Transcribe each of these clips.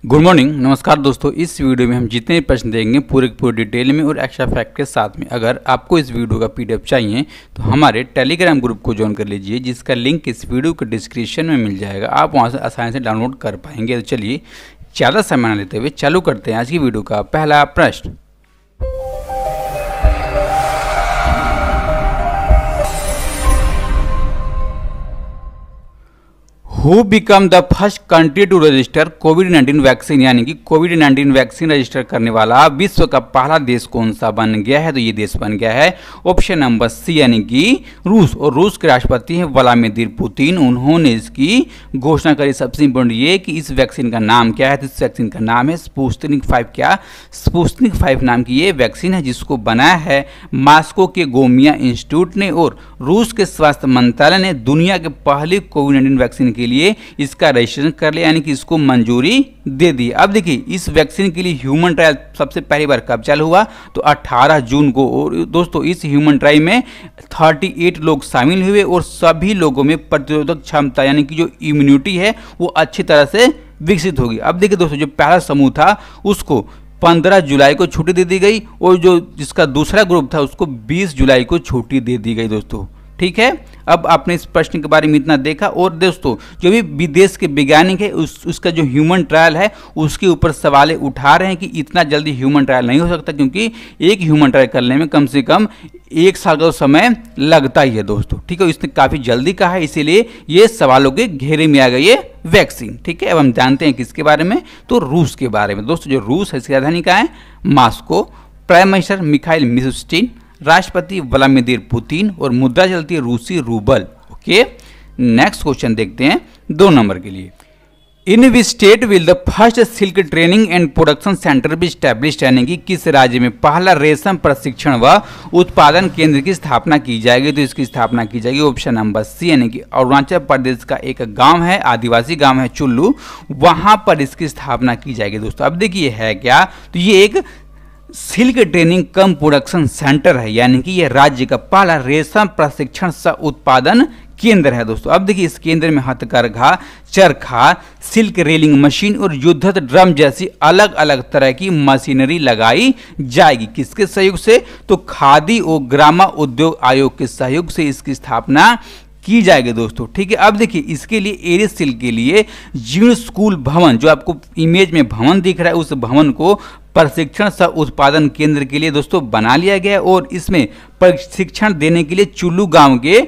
Good morning, नमस्कार दोस्तों। इस वीडियो में हम जितने प्रश्न देंगे पूरे डिटेल में और एक्स्ट्रा फैक्ट के साथ में। अगर आपको इस वीडियो का पीडीएफ चाहिए तो हमारे टेलीग्राम ग्रुप को ज्वाइन कर लीजिए, जिसका लिंक इस वीडियो के डिस्क्रिप्शन में मिल जाएगा। आप वहां से आसानी से डाउनलोड कर पाएंगे। तो चलिए ज़्यादा समय न लेते हुए चालू करते हैं आज की वीडियो का पहला प्रश्न। Who become the first country to register कोविड-19 वैक्सीन, यानी कि कोविड-19 वैक्सीन रजिस्टर करने वाला विश्व का पहला देश कौन सा बन गया है? तो ये देश बन गया है ऑप्शन नंबर सी, यानी कि रूस। और रूस के राष्ट्रपति हैं व्लादिमीर पुतिन। उन्होंने इसकी घोषणा करी। सबसे इंपॉर्टेंट ये कि इस वैक्सीन का नाम क्या है? तो इस वैक्सीन का नाम है स्पुतनिक 5। क्या? स्पुतनिक 5 नाम की ये वैक्सीन है, जिसको बनाया है मॉस्को के गोमिया इंस्टीट्यूट ने। और रूस के स्वास्थ्य मंत्रालय ने दुनिया के पहली कोविड-19 वैक्सीन के लिए इसका रजिस्ट्रेशन कर लिया, यानी कि इसको मंजूरी दे दी। अब देखिए, इस वैक्सीन के लिए ह्यूमन ट्रायल सबसे पहली बार कब चालू हुआ? तो 18 जून को। और दोस्तों, इस ह्यूमन ट्रायल में 38 लोग शामिल हुए और सभी लोगों में प्रतिरोधक क्षमता, यानी कि जो इम्यूनिटी है वो अच्छी तरह से विकसित होगी। अब देखिए दोस्तों, जो पहला समूह था उसको 15 जुलाई को छुट्टी दे दी गई और जो जिसका दूसरा ग्रुप था उसको 20 जुलाई को छुट्टी दे दी गई दोस्तों। ठीक है, अब आपने इस प्रश्न के बारे में इतना देखा। और दोस्तों, जो भी विदेश के वैज्ञानिक है उसका जो ह्यूमन ट्रायल है उसके ऊपर सवाल उठा रहे हैं कि इतना जल्दी ह्यूमन ट्रायल नहीं हो सकता, क्योंकि एक ह्यूमन ट्रायल करने में कम से कम 1 साल का समय लगता ही है दोस्तों। ठीक है, इसने काफ़ी जल्दी कहा है, इसीलिए ये सवालों के घेरे में आ गई ये वैक्सीन। ठीक है, अब हम जानते हैं किसके बारे में? तो रूस के बारे में। दोस्तों, जो रूस है इसकी राजधानी कहाँ है? Moscow. Prime minister Mikhail Mishustin, राष्ट्रपति व्लादिमीर पुतिन और मुद्रा चलती है रूसी रूबल। ओके, नेक्स्ट क्वेश्चन देखते हैं 2 नंबर के लिए। In which state will the first silk training and production centre be established, यानी कि किस राज्य में पहला रेशम प्रशिक्षण व उत्पादन केंद्र की स्थापना की जाएगी? तो इसकी स्थापना की जाएगी ऑप्शन नंबर सी, यानी कि अरुणाचल प्रदेश का एक गांव है, आदिवासी गांव है चुल्लू, वहां पर इसकी स्थापना की जाएगी दोस्तों। अब देखिए है क्या? तो ये एक सिल्क ट्रेनिंग कम प्रोडक्शन सेंटर है, यानी कि यह राज्य का पहला रेशम प्रशिक्षण सह उत्पादन केंद्र है दोस्तों। अब देखिए, इस केंद्र में हथकरघा, चरखा, सिल्क रेलिंग मशीन और युद्धक ड्रम जैसी अलग अलग तरह की मशीनरी लगाई जाएगी। किसके सहयोग से? तो खादी और ग्राम उद्योग आयोग के सहयोग से इसकी स्थापना की जाएगी दोस्तों। ठीक है, अब देखिए, इसके लिए एरिस सिल्क के लिए जीर्ण स्कूल भवन, जो आपको इमेज में भवन दिख रहा है, उस भवन को प्रशिक्षण सह उत्पादन केंद्र के लिए दोस्तों बना लिया गया। और इसमें प्रशिक्षण देने के लिए चुल्लू गांव के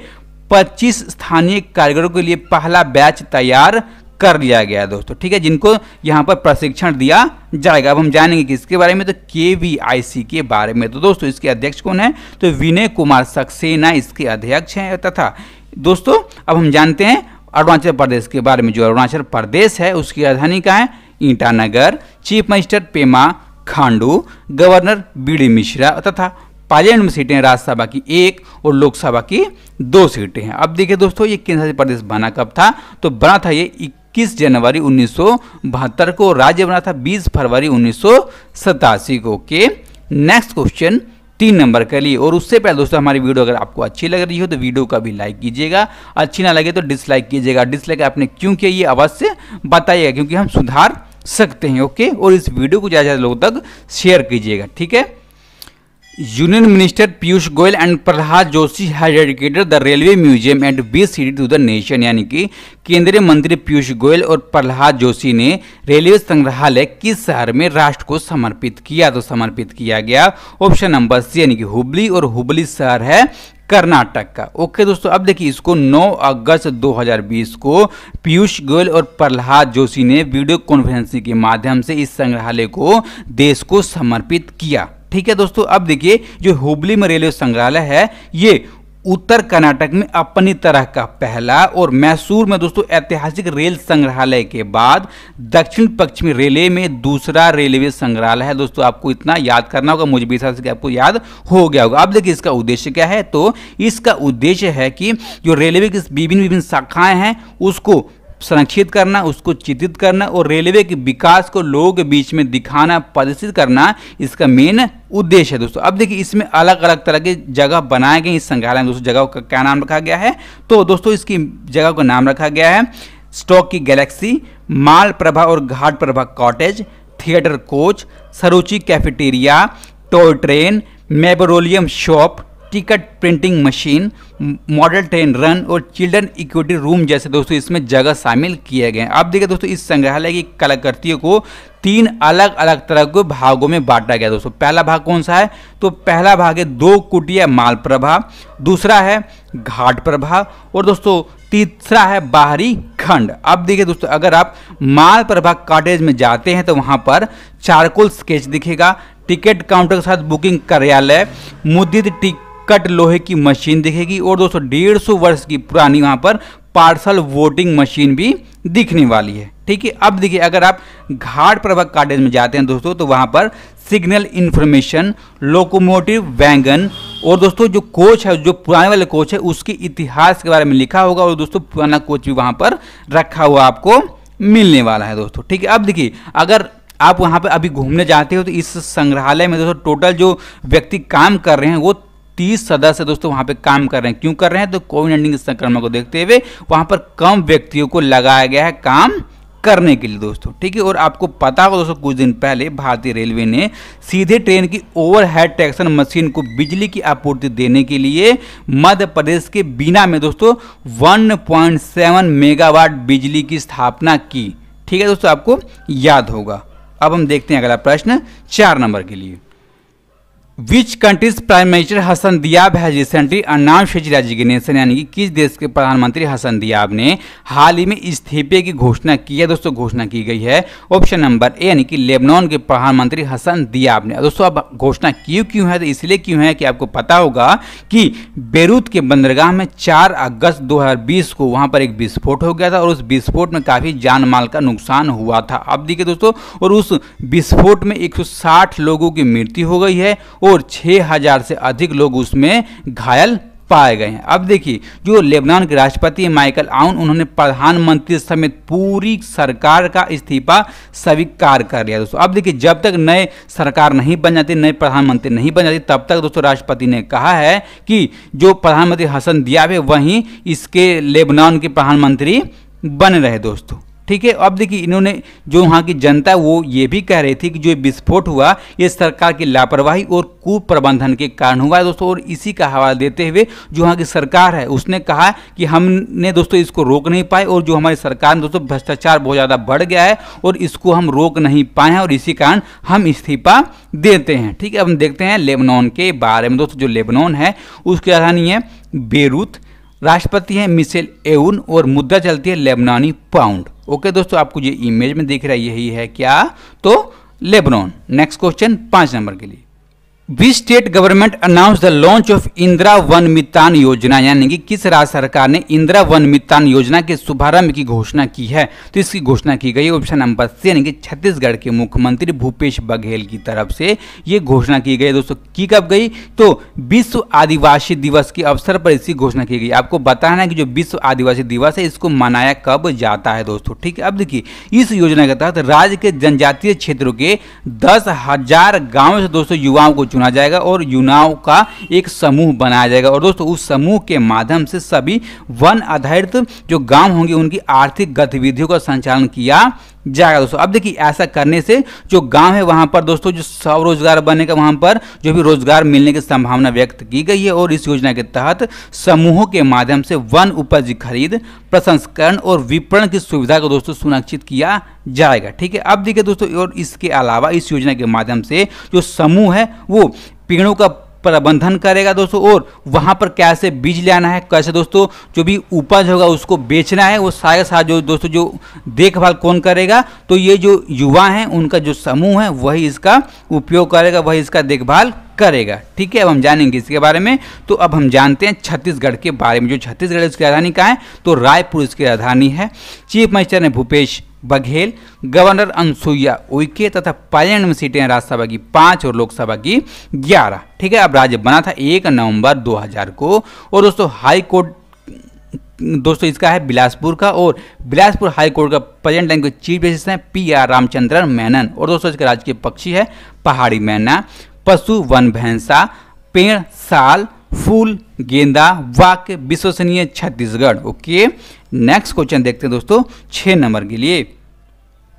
25 स्थानीय कारीगरों के लिए पहला बैच तैयार कर लिया गया है दोस्तों। ठीक है, जिनको यहाँ पर प्रशिक्षण दिया जाएगा। अब हम जानेंगे किसके बारे में? तो KVIC के बारे में। तो दोस्तों, इसके अध्यक्ष कौन है? तो विनय कुमार सक्सेना इसके अध्यक्ष हैं। तथा दोस्तों, अब हम जानते हैं अरुणाचल प्रदेश के बारे में। जो अरुणाचल प्रदेश है उसकी राजधानी कहाँ है? Itanagar. Chief minister Pema Khandu, governor BD Mishra तथा पार्लियामेंट में सीटें राज्यसभा की 1 और लोकसभा की 2 सीटें हैं। अब देखिए दोस्तों, ये केंद्र शासित प्रदेश बना कब था? तो बना था ये 21 जनवरी 1972 को। राज्य बना था 20 फरवरी 1987 को। ओके, नेक्स्ट क्वेश्चन 3 नंबर के लिए। और उससे पहले दोस्तों, हमारी वीडियो अगर आपको अच्छी लग रही हो तो वीडियो का भी लाइक कीजिएगा, अच्छी ना लगे तो डिसलाइक कीजिएगा। डिसलाइक आपने क्यों किया ये अवश्य बताइएगा, क्योंकि हम सुधार सकते हैं। ओके, और इस वीडियो को ज़्यादा लोगों तक शेयर कीजिएगा। ठीक है, union minister Piyush Goyal and Prahlad Joshi has dedicated the railway museum and beach city to the nation, यानी कि केंद्रीय मंत्री पीयूष गोयल और प्रहलाद जोशी ने रेलवे संग्रहालय किस शहर में राष्ट्र को समर्पित किया? तो समर्पित किया गया ऑप्शन नंबर सी, यानी कि हुबली। और हुबली शहर है कर्नाटक का। ओके दोस्तों, अब देखिए, इसको 9 अगस्त 2020 को पीयूष गोयल और प्रहलाद जोशी ने वीडियो कॉन्फ्रेंसिंग के माध्यम से इस संग्रहालय को देश को समर्पित किया। ठीक है दोस्तों, अब देखिए, जो हुबली में रेलवे संग्रहालय है ये उत्तर कर्नाटक में अपनी तरह का पहला और मैसूर में दोस्तों ऐतिहासिक रेल संग्रहालय के बाद दक्षिण पश्चिमी रेलवे में दूसरा रेलवे संग्रहालय है दोस्तों। आपको इतना याद करना होगा, मुझे विश्वास है कि आपको याद हो गया होगा। अब देखिए, इसका उद्देश्य क्या है? तो इसका उद्देश्य है कि जो रेलवे की विभिन्न शाखाएं हैं उसको संरक्षित करना, उसको चित्रित करना और रेलवे के विकास को लोगों के बीच में दिखाना, प्रदर्शित करना इसका मेन उद्देश्य है दोस्तों। अब देखिए, इसमें अलग अलग तरह के जगह बनाए गए इस संग्रहालय में दोस्तों। जगह का क्या नाम रखा गया है? तो दोस्तों, इसकी जगह का नाम रखा गया है स्टॉक की गैलेक्सी, मालप्रभा और Ghataprabha cottage, theatre coach, Saruchi cafeteria, toy train, मेबरोलियम shop, ticket printing machine, model train run और चिल्ड्रन इक्विटी रूम जैसे दोस्तों इसमें जगह शामिल किए गए हैं। अब देखिए दोस्तों, इस संग्रहालय की कलाकृतियों को 3 अलग अलग तरह के भागों में बांटा गया दोस्तों। पहला भाग कौन सा है? तो पहला भाग है 2 कुटिया मालप्रभा, दूसरा है घाटप्रभा और दोस्तों तीसरा है बाहरी खंड। अब देखिए दोस्तों, अगर आप मालप्रभा कॉटेज में जाते हैं तो वहां पर चारकोल स्केच दिखेगा, टिकट काउंटर के साथ बुकिंग कार्यालय, मुद्रित टिकट लोहे की मशीन दिखेगी और दोस्तों 150 वर्ष की पुरानी वहां पर पार्सल वोटिंग मशीन भी दिखने वाली है। ठीक है, अब देखिए अगर आप घाटप्रभा कॉटेज में जाते हैं दोस्तों तो वहां पर सिग्नल इंफॉर्मेशन, लोकोमोटिव वैगन और दोस्तों जो कोच है, जो पुराने वाले कोच है उसके इतिहास के बारे में लिखा होगा और दोस्तों पुराना कोच भी वहां पर रखा हुआ आपको मिलने वाला है दोस्तों। ठीक है, अब देखिए अगर आप वहां पर अभी घूमने जाते हो तो इस संग्रहालय में दोस्तों टोटल जो व्यक्ति काम कर रहे हैं वो 30 सदस्य दोस्तों वहां पे काम कर रहे हैं। क्यों कर रहे हैं? तो कोविड-19 के संक्रमण को देखते हुए वहां पर कम व्यक्तियों को लगाया गया है काम करने के लिए दोस्तों। ठीक है, और आपको पता होगा दोस्तों कुछ दिन पहले भारतीय रेलवे ने सीधे ट्रेन की ओवरहेड ट्रैक्शन मशीन को बिजली की आपूर्ति देने के लिए मध्य प्रदेश के बीना में दोस्तों 1.7 मेगावाट बिजली की स्थापना की। ठीक है दोस्तों, आपको याद होगा। अब हम देखते हैं अगला प्रश्न 4 नंबर के लिए। Which country's prime minister Hassan Diab has recently announced his resignation, यानी कि किस देश के प्रधानमंत्री हसन दियाब ने हाल ही में इस्तीफे की घोषणा की है दोस्तों? घोषणा की गई है ऑप्शन नंबर ए, यानी कि लेबनान के प्रधानमंत्री हसन दियाब ने। दोस्तों अब घोषणा क्यों है? तो इसलिए क्यों है कि आपको पता होगा कि बेरूत के बंदरगाह में 4 अगस्त 2020 को वहां पर एक विस्फोट हो गया था और उस विस्फोट में काफी जान माल का नुकसान हुआ था। अब देखिए दोस्तों, और उस विस्फोट में 160 लोगों की मृत्यु हो गई है और 6000 से अधिक लोग उसमें घायल पाए गए हैं। अब देखिए, जो लेबनान के राष्ट्रपति माइकल आउन, उन्होंने प्रधानमंत्री समेत पूरी सरकार का इस्तीफा स्वीकार कर लिया दोस्तों। अब देखिए, जब तक नए सरकार नहीं बन जाती, नए प्रधानमंत्री नहीं बन जाती, तब तक दोस्तों राष्ट्रपति ने कहा है कि जो प्रधानमंत्री हसन दियाब है वहीं इसके लेबनान के प्रधानमंत्री बने रहे दोस्तों। ठीक है, अब देखिए इन्होंने जो वहाँ की जनता वो ये भी कह रही थी कि जो विस्फोट हुआ ये सरकार की लापरवाही और कुप्रबंधन के कारण हुआ है दोस्तों। और इसी का हवाला देते हुए जो वहाँ की सरकार है उसने कहा कि हमने दोस्तों इसको रोक नहीं पाए और जो हमारी सरकार में दोस्तों भ्रष्टाचार बहुत ज़्यादा बढ़ गया है और इसको हम रोक नहीं पाए हैं और इसी कारण हम इस्तीफा देते हैं। ठीक है, अब हम देखते हैं लेबनान के बारे में दोस्तों। जो लेबनान है उसकी राजधानी है बेरूत, राष्ट्रपति हैं मिशेल एउन और मुद्रा चलती है लेबनानी पाउंड। ओके दोस्तों, आपको ये इमेज में दिख रहा है यही है क्या? तो लेबनान। नेक्स्ट क्वेश्चन 5 नंबर के लिए। Which state government announce the launch of Indira Van Mitan Yojana, यानी कि किस राज्य सरकार ने इंदिरा वन मितान योजना के शुभारंभ की घोषणा की है? तो इसकी घोषणा की गई ऑप्शन नंबर सी, यानी कि छत्तीसगढ़ के मुख्यमंत्री भूपेश बघेल की तरफ से ये घोषणा की गई दोस्तों। की कब गई? तो विश्व आदिवासी दिवस के अवसर पर इसकी घोषणा की गई। आपको बताना है कि जो विश्व आदिवासी दिवस है इसको मनाया कब जाता है दोस्तों। ठीक है, अब देखिए इस योजना के तहत राज्य के जनजातीय क्षेत्रों के 10,000 गाँव से दोस्तों युवाओं को चुना जाएगा और युवाओं का एक समूह बनाया जाएगा और दोस्तों उस समूह के माध्यम से सभी वन आधारित जो गांव होंगे उनकी आर्थिक गतिविधियों का संचालन किया जाएगा दोस्तों। अब देखिए ऐसा करने से जो गांव है वहां पर दोस्तों जो स्वरोजगार बनेगा, वहां पर जो भी रोजगार मिलने की संभावना व्यक्त की गई है और इस योजना के तहत समूहों के माध्यम से वन उपज खरीद, प्रसंस्करण और विपणन की सुविधा को दोस्तों सुनिश्चित किया जाएगा। ठीक है, अब देखिए दोस्तों, और इसके अलावा इस योजना के माध्यम से जो समूह है वो पेड़ों का प्रबंधन करेगा दोस्तों और वहां पर कैसे बीज लाना है, कैसे दोस्तों जो भी उपज होगा उसको बेचना है, वो सारे साथ जो दोस्तों जो देखभाल कौन करेगा? तो ये जो युवा हैं उनका जो समूह है वही इसका उपयोग करेगा, वही इसका देखभाल करेगा। ठीक है, अब हम जानेंगे इसके बारे में। तो अब हम जानते हैं छत्तीसगढ़ के बारे में। जो छत्तीसगढ़ इसकी राजधानी कहाँ है? तो रायपुर इसकी राजधानी है। चीफ मिनिस्टर ने भूपेश बघेल, गवर्नर अनसुईया उइके तथा पार्लियामेंट में सीटें हैं राज्यसभा की 5 और लोकसभा की 11। ठीक है, अब राज्य बना था 1 नवंबर 2000 को और दोस्तों हाई कोर्ट दोस्तों इसका है बिलासपुर का और बिलासपुर हाई कोर्ट का प्रेजेंट टाइम के चीफ जस्टिस हैं PR रामचंद्रन मेनन और दोस्तों इसका राजकीय पक्षी है पहाड़ी मैना, पशु वन भैंसा, पेड़ साल, फूल गेंदा, वाक्य विश्वसनीय छत्तीसगढ़। ओके, नेक्स्ट क्वेश्चन देखते हैं दोस्तों 6 नंबर के लिए।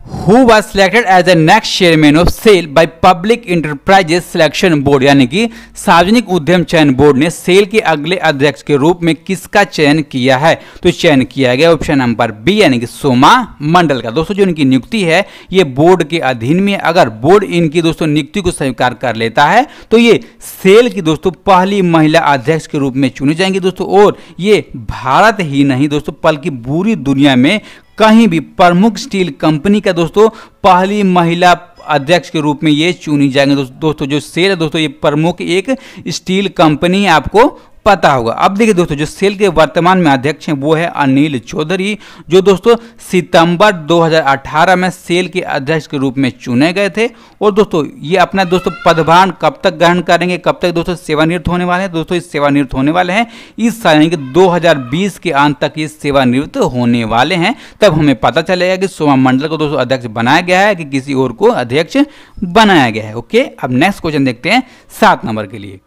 Who was selected as the next chairman of SAIL by public enterprises selection board, यानी कि सार्वजनिक उद्यम चयन बोर्ड ने सेल के अगले अध्यक्ष के रूप में किसका चयन किया है? तो चयन किया गया ऑप्शन नंबर बी यानी कि सोमा मंडल का। दोस्तों जो इनकी नियुक्ति है ये बोर्ड के अधीन में, अगर बोर्ड इनकी दोस्तों नियुक्ति को स्वीकार कर लेता है तो ये सेल की दोस्तों पहली महिला अध्यक्ष के रूप में चुनी जाएंगी दोस्तों। और ये भारत ही नहीं दोस्तों बल्कि पूरी दुनिया में कहीं भी प्रमुख स्टील कंपनी का दोस्तों पहली महिला अध्यक्ष के रूप में ये चुनी जाएंगे। दोस्तों जो सेल है दोस्तों ये प्रमुख एक स्टील कंपनी है, आपको पता होगा। अब देखिए दोस्तों जो सेल के वर्तमान में अध्यक्ष हैं वो है अनिल चौधरी, जो दोस्तों सितंबर 2018 में सेल के अध्यक्ष के रूप में चुने गए थे। और दोस्तों ये अपना दोस्तों पदभार कब तक ग्रहण करेंगे, कब तक दोस्तों सेवानिवृत्त होने वाले हैं? दोस्तों इस सेवानिवृत्त होने वाले हैं इस साल यानी कि 2020 के अंत तक ये सेवानिवृत्त होने वाले हैं। तब हमें पता चलेगा कि सोमा मंडल को दोस्तों अध्यक्ष बनाया गया है कि किसी और को अध्यक्ष बनाया गया है। ओके, अब नेक्स्ट क्वेश्चन देखते हैं 7 नंबर के लिए।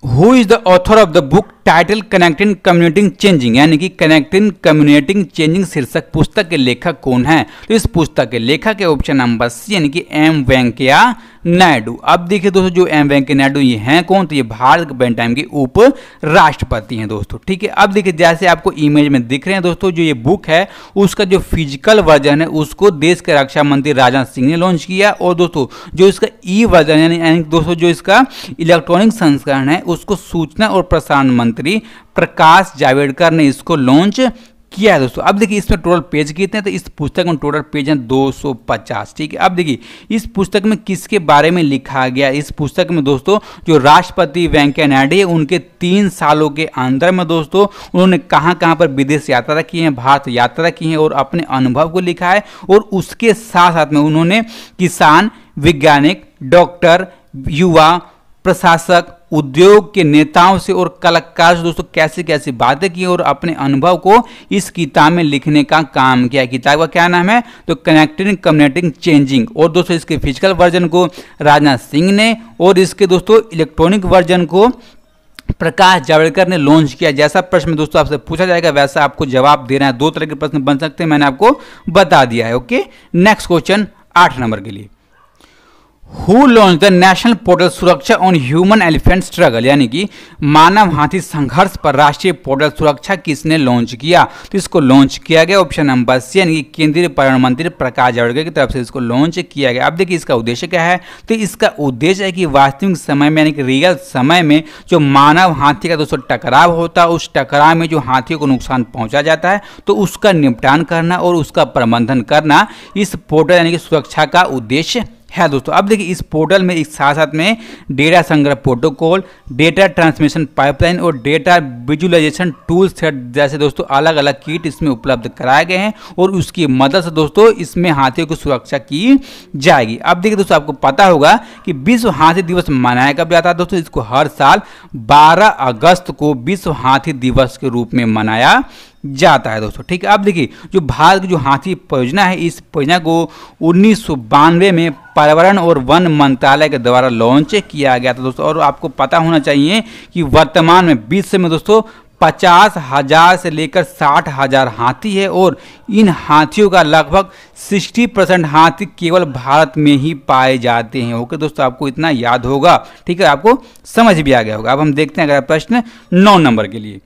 Who is the author of the book title connecting commuting changing, यानी कि कनेक्टिंग कम्युनिटिंग चेंजिंग शीर्षक पुस्तक के लेखक कौन है? तो इस पुस्तक के लेखक है ऑप्शन नंबर सी यानी कि एम वेंकैया नायडू। अब देखिए दोस्तों जो एम वेंकैया नायडू ये हैं कौन? तो ये भारत के पेन टाइम के उप राष्ट्रपति हैं दोस्तों। ठीक है, अब देखिए जैसे आपको इमेज में दिख रहे हैं दोस्तों जो ये बुक है उसका जो फिजिकल वर्जन है उसको देश के रक्षा मंत्री राजनाथ सिंह ने लॉन्च किया। और दोस्तों जो इसका ई वर्जन यानी दोस्तों जो इसका इलेक्ट्रॉनिक संस्करण है उसको सूचना और प्रसारण मंत्री प्रकाश जावड़ेकर ने इसको लॉन्च किया है दोस्तों। अब देखिए इसमें टोटल पेज कितने हैं? तो इस पुस्तक में टोटल पेज हैं 250। ठीक है, अब देखिए इस पुस्तक में किसके बारे में लिखा गया? इस पुस्तक में दोस्तों जो राष्ट्रपति वेंकैया नायडू है उनके 3 सालों के अंदर में दोस्तों उन्होंने कहाँ कहाँ पर विदेश यात्रा की है, भारत यात्रा की है और अपने अनुभव को लिखा है। और उसके साथ साथ में उन्होंने किसान, वैज्ञानिक, डॉक्टर, युवा, प्रशासक, उद्योग के नेताओं से और कलाकार से दोस्तों कैसी कैसी बातें की और अपने अनुभव को इस किताब में लिखने का काम किया। किताब का क्या नाम है? तो कनेक्टिंग कम्युनिटिंग चेंजिंग। और दोस्तों इसके फिजिकल वर्जन को राजनाथ सिंह ने और इसके दोस्तों इलेक्ट्रॉनिक वर्जन को प्रकाश जावड़ेकर ने लॉन्च किया। जैसा प्रश्न दोस्तों आपसे पूछा जाएगा वैसा आपको जवाब देना है। 2 तरह के प्रश्न बन सकते हैं, मैंने आपको बता दिया है। ओके, नेक्स्ट क्वेश्चन 8 नंबर के लिए। Who launch the national portal सुरक्षा ऑन ह्यूमन एलिफेंट स्ट्रगल, यानी कि मानव हाथी संघर्ष पर राष्ट्रीय पोर्टल सुरक्षा किसने लॉन्च किया? तो इसको लॉन्च किया गया ऑप्शन नंबर सी यानी कि केंद्रीय पर्यावरण मंत्री प्रकाश जावड़ेकर की तरफ से इसको लॉन्च किया गया। अब देखिए इसका उद्देश्य क्या है? तो इसका उद्देश्य है कि वास्तविक समय में यानी कि रियल समय में जो मानव हाथी का दोस्तों टकराव होता है उस टकराव में जो हाथियों को नुकसान पहुंचा जाता है तो उसका निपटान करना और उसका प्रबंधन करना इस पोर्टल यानी कि सुरक्षा का उद्देश्य है दोस्तों। अब देखिए इस पोर्टल में एक साथ साथ में डेटा संग्रह प्रोटोकॉल, डेटा ट्रांसमिशन पाइपलाइन और डेटा विजुअलाइजेशन टूल्स जैसे दोस्तों अलग अलग किट इसमें उपलब्ध कराए गए हैं और उसकी मदद से दोस्तों इसमें हाथियों की सुरक्षा की जाएगी। अब देखिए दोस्तों आपको पता होगा कि विश्व हाथी दिवस मनाया कब जाता है दोस्तों? इसको हर साल 12 अगस्त को विश्व हाथी दिवस के रूप में मनाया जाता है दोस्तों। ठीक है, अब देखिए जो भारत की जो हाथी परियोजना है इस परियोजना को 1992 में पर्यावरण और वन मंत्रालय के द्वारा लॉन्च किया गया था दोस्तों। और आपको पता होना चाहिए कि वर्तमान में विश्व में दोस्तों 50,000 से लेकर 60,000 हाथी है और इन हाथियों का लगभग 60% हाथी केवल भारत में ही पाए जाते हैं। ओके दोस्तों, आपको इतना याद होगा। ठीक है, आपको समझ भी आ गया होगा। अब हम देखते हैं अगला प्रश्न 9 नंबर के लिए।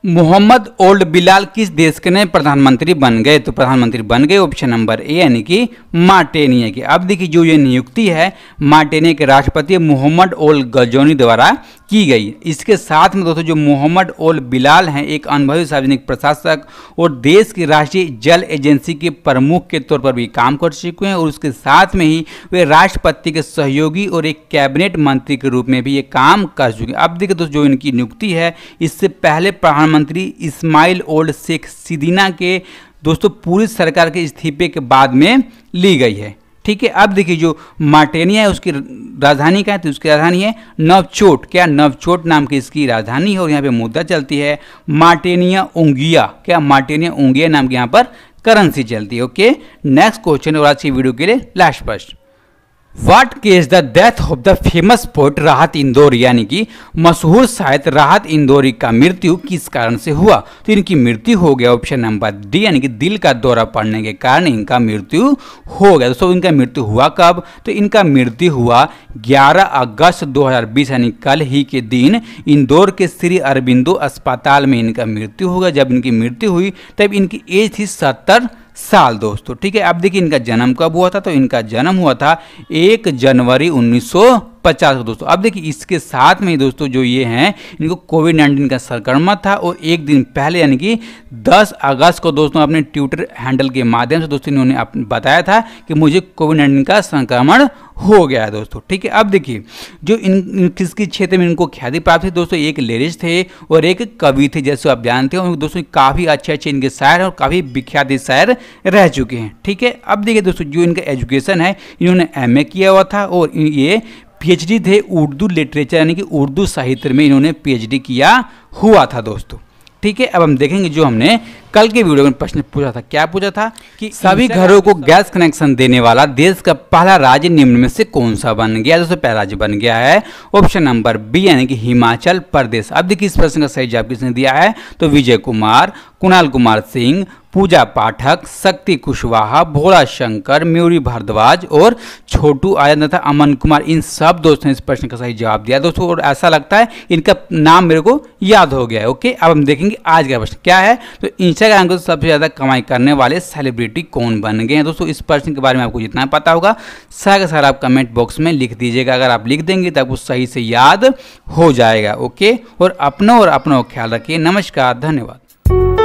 मोहम्मद ओल्ड बिलाल किस देश के नए प्रधानमंत्री बन गए? तो प्रधानमंत्री बन गए ऑप्शन नंबर ए यानी कि मार्टेनिया के। अब देखिए जो ये नियुक्ति है मार्टेनिया के राष्ट्रपति मोहम्मद ओल गजोनी द्वारा की गई। इसके साथ में दोस्तों जो मोहम्मद ओल बिलाल हैं एक अनुभवी सार्वजनिक प्रशासक और देश की राष्ट्रीय जल एजेंसी के प्रमुख के तौर पर भी काम कर चुके हैं और उसके साथ में ही वे राष्ट्रपति के सहयोगी और एक कैबिनेट मंत्री के रूप में भी ये काम कर चुके हैं। अब देखिए दोस्तों जो इनकी नियुक्ति है इससे पहले प्रधानमंत्री इस्माइल ओल्ड शेख सीदीना के दोस्तों पूरी सरकार के इस्तीफे के बाद में ली गई है। ठीक है, अब देखिए जो मार्टेनिया है उसकी राजधानी क्या है? तो उसकी राजधानी है नवचोट। क्या? नवचोट नाम की इसकी राजधानी है और यहाँ पे मुद्रा चलती है मार्टेनिया उंगिया। क्या? मार्टेनिया उंगिया नाम की यहाँ पर करेंसी चलती है। ओके, नेक्स्ट क्वेश्चन और आज की वीडियो के लिए लास्ट प्रश्न। What case the death of the famous poet राहत इंदौरी, यानी कि मशहूर शायर राहत इंदौरी का मृत्यु किस कारण से हुआ? तो इनकी मृत्यु हो गया ऑप्शन नंबर डी, यानी कि दिल का दौरा पड़ने के कारण इनका मृत्यु हो गया। दोस्तों इनका मृत्यु हुआ कब? तो इनका मृत्यु हुआ 11 अगस्त 2020, यानी कल ही के दिन इंदौर के श्री अरबिंदो अस्पताल में इनका मृत्यु हो गया। जब इनकी मृत्यु हुई तब इनकी एज थी 70 साल दोस्तों। ठीक है, अब देखिए इनका जन्म कब हुआ था? तो इनका जन्म हुआ था 1 जनवरी 1950 को दोस्तों। अब देखिए इसके साथ में ही दोस्तों जो ये हैं इनको कोविड-19 का संक्रमण था और एक दिन पहले यानी कि 10 अगस्त को दोस्तों अपने ट्विटर हैंडल के माध्यम से दोस्तों इन्होंने बताया था कि मुझे कोविड-19 का संक्रमण हो गया है दोस्तों। ठीक है, अब देखिए जो इन किसकी क्षेत्र में इनको ख्याति प्राप्त थी दोस्तों, एक लिरिस्ट थे और एक कवि थे, जैसे आप जानते हो दोस्तों काफ़ी अच्छे इनके शायर और काफ़ी विख्यात शायर रह चुके हैं। ठीक है, अब देखिए दोस्तों जो इनका एजुकेशन है, इन्होंने MA किया हुआ था और ये PhD थे उर्दू लिटरेचर यानी कि उर्दू साहित्य में इन्होंने PhD किया हुआ था दोस्तों। ठीक है, अब हम देखेंगे जो हमने कल के वीडियो में प्रश्न पूछा था, क्या पूछा था कि सभी घरों को गैस कनेक्शन देने वाला देश का पहला राज्य निम्न में से कौन सा बन गया? दोस्तों पहला राज्य बन गया है ऑप्शन नंबर बी, यानी कि हिमाचल प्रदेश। अब देखिए इस प्रश्न का सही जवाब किसने दिया है? तो विजय कुमार, कुणाल कुमार सिंह, पूजा पाठक, शक्ति कुशवाहा, भोला शंकर, मयूरी भारद्वाज और छोटू आयन तथा अमन कुमार, इन सब दोस्तों ने इस प्रश्न का सही जवाब दिया दोस्तों। और ऐसा लगता है इनका नाम मेरे को याद हो गया है। ओके, अब हम देखेंगे आज का प्रश्न क्या है। तो इंस्टाग्राम को सबसे ज़्यादा कमाई करने वाले सेलिब्रिटी कौन बन गए हैं दोस्तों? इस प्रश्न के बारे में आपको जितना पता होगा सारा का सारा आप कमेंट बॉक्स में लिख दीजिएगा। अगर आप लिख देंगे तो आपको सही से याद हो जाएगा। ओके, और अपनों का ख्याल रखिए। नमस्कार, धन्यवाद।